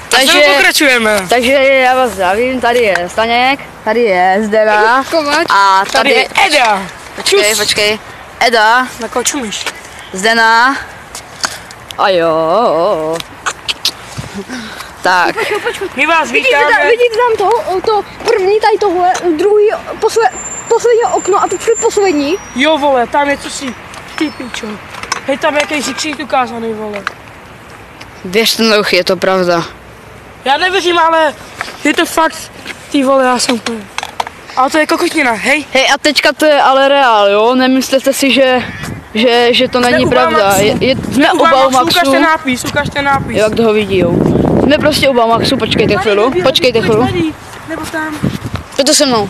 Takže pokračujeme. Takže já vás zdravím, tady je Staněk, tady je Zdena a tady je Eda. Počkej. Eda. Na koho čumíš? Zdena. A jo. Tak. Počkej. My vás vítáme. Vidíte tam to první, tady tohle, druhý, poslední okno a to předposlední. Jo vole, tam je co si, ty pičo. Hej, tam je jakýsi křík ukázaný, vole. Věřte mi, je to pravda. Já nevěřím, ale je to fakt, ty vole, já jsem úplně. Ale to je kokotnina, hej. Hej, a teďka to je ale reál, jo? Nemyslete si, že to není pravda. Jsme u Baumaxu. Ukaž ten nápis. Jo, kdo ho vidí, jo. Jsme prostě u Baumaxu, počkejte chvíli. Nebo tam. Pojďte se mnou.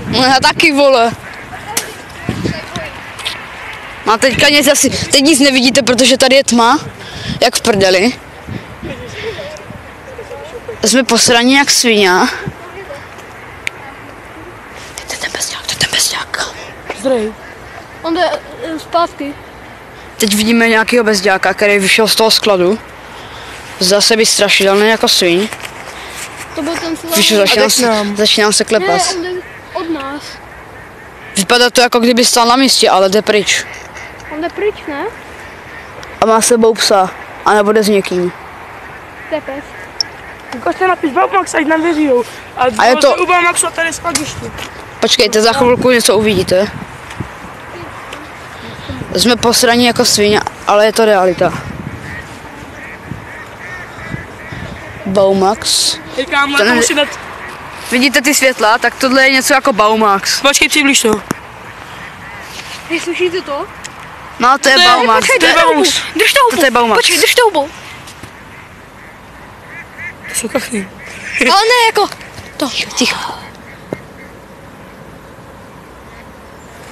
No já taky, vole. A teďka teď nic nevidíte, protože tady je tma, jak v prdeli. Jsme posraní jak svině. To je ten bezďák. Zdrej. On jde zpátky. Teď vidíme nějakého bezďáka, který vyšel z toho skladu. Zdá se být strašidelný jako sviň. To byl ten Vyšel, začínám se klepat. Ne, on jde od nás. Vypadá to, jako kdyby stál na místě, ale jde pryč. On jde pryč, ne? A má sebou psa. A nebo jde s někým. To je pes. Ukaž ten nápis Baumax, ať nám věřijou. A je to u Baumaxu a tady skladiště. Počkejte, za chvilku něco uvidíte. Jsme posraní jako svině, ale je to realita. Baumax. Hej kámo, to musí dát. Vidíte ty světla? Tak tohle je něco jako Baumax. Počkej, přiblíž to. Hej, slyšíte to? No, to je Baumax. To je Baumax. Drž to To je Baumax. Počkej, drž to hubou. To jsou kachny. Ale ne jako to. Ticho.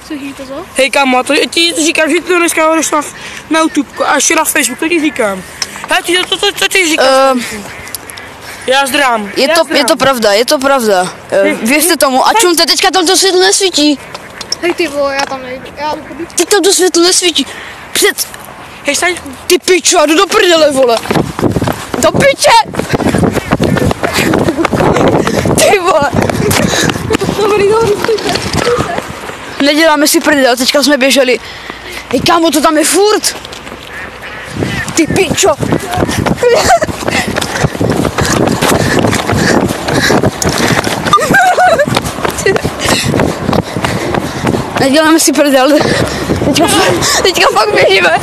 Slyšíte to? Hej kámo, to ti říkám, že ty to dneska hodeš na YouTube a ještě na Facebook, to ti říkám. Hej, to ti říkám. Já zdrám. Je to pravda, je to pravda. Věřte tomu a čumte, teďka tam to světlo nesvítí. Hej ty vole, já tam nejdu. Teď tam to světlo nesvítí. Hej, staň. Ty pičo, já jdu do prdele, vole. Do piče! Ty vole. Dobrý, stůjte. Neděláme si prdel, teďka jsme běželi. Hej kámo, to tam je furt. Ty pičo. Neděláme si prdel. Teďka fakt běžíme.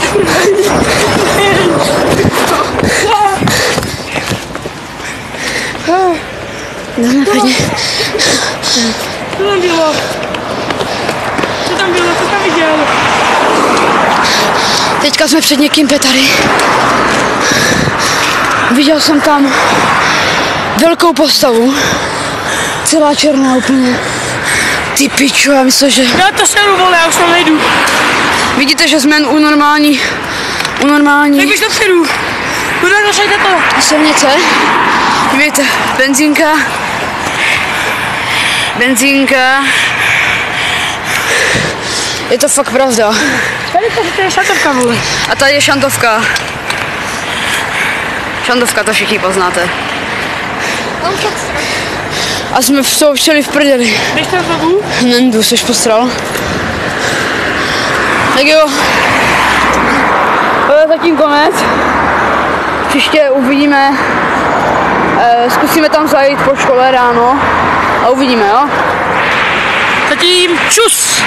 Co tam bylo? Co tam viděl? Teďka jsme před někým tady. Viděl jsem tam velkou postavu. Celá černá úplně. Ty pičo, já myslím, že... Já to seru, vole, já už tam nejdu. Vidíte, že jsme u normální... Tak běž dopředu. Dosaďte to. Silnice. Vidíte, benzínka. Je to fakt pravda. Tady to je šantovka, vole. A tady je šantovka. Šantovka, to všichni poznáte. A jsme vstoupili v prdeli. Běž tam znovu. Nendu, jsi postral. Tak jo. To je zatím konec. Příště uvidíme. Zkusíme tam zajít po škole ráno. A uvidíme, jo? Zatím čus.